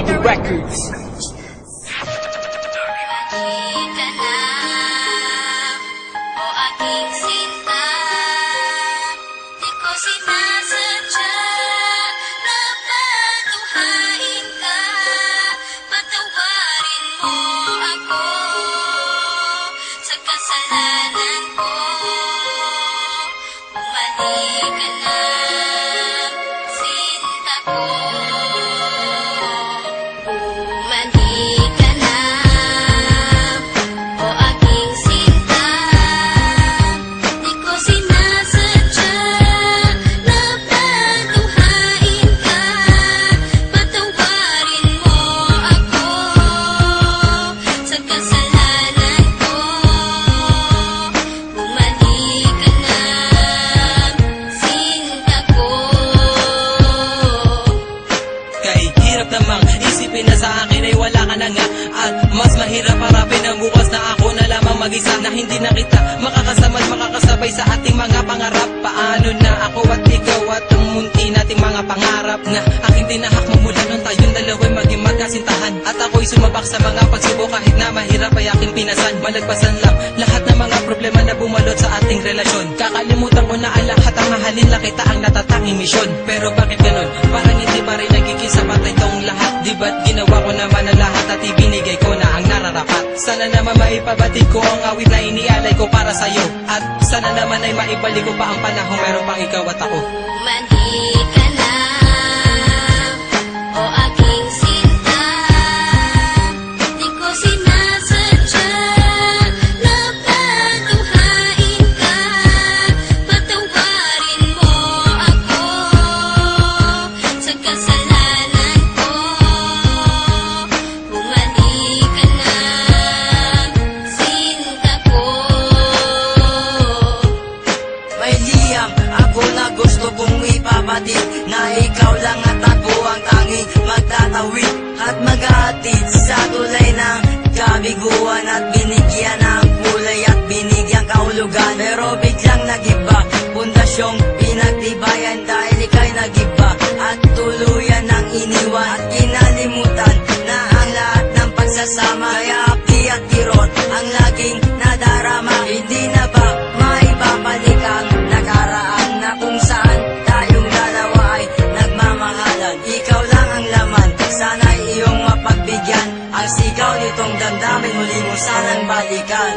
Baby Records. Isipin na sa akin ay wala ka na nga, at mas mahirap harapin ang bukas na ako na lamang mag-isa, na hindi na kita makakasama at makakasabay sa ating mga pangarap. Paano na ako at ikaw at ang munti nating mga pangarap na aking tinahak mo mula nung tayong dalawa'y maging magkasintahan. At ako'y sumabak sa mga pagsubok kahit na mahirap ay aking pinasan. Malagpasan lang lahat ng mga problema na bumalot sa ating relasyon. Kakalimutan ko na ang lahat, ang mahalin lang kita ang natatanging misyon. Pero bakit ganun? Parang hindi pa rin nagiging sapat itong lahat. Di ba't ginawa ko naman ang lahat at ibinigay ko na ang nararapat? Sana naman maipabatid ko ang awit na inialay ko para sa'yo, at sana naman ay maibalik ko pa ang panahon meron pang ikaw at ako. Mali ka na, o aking sinta. Di ko sinasadya na patuhain ka. Patawarin mo ako sa kasalanan ko. Bumalik ka na, sinta ko. May liyam ako na gusto kong ipabatid, na ikaw lang at ako ang tanging magtatawid at mag-aatid sa tulay ng kabiguan, at binigyan ng kulay at binigyan kahulugan. Pero biglang nag-iba, pundasyong pinagtibayan dahil ika'y nag-iba at tuluyan ng iniwan, at kinalimutan na ang lahat ng pagsasama. Kaya api at kirot ang laging nadarama. Hindi na ba maibabalik ang nakaraan na kung saan tayong dalawa ay nagmamahalan? Ikaw lang ang laman, sana'y iyong mapagbigyan ang sigaw nitong damdamin, muli mo sanang balikan.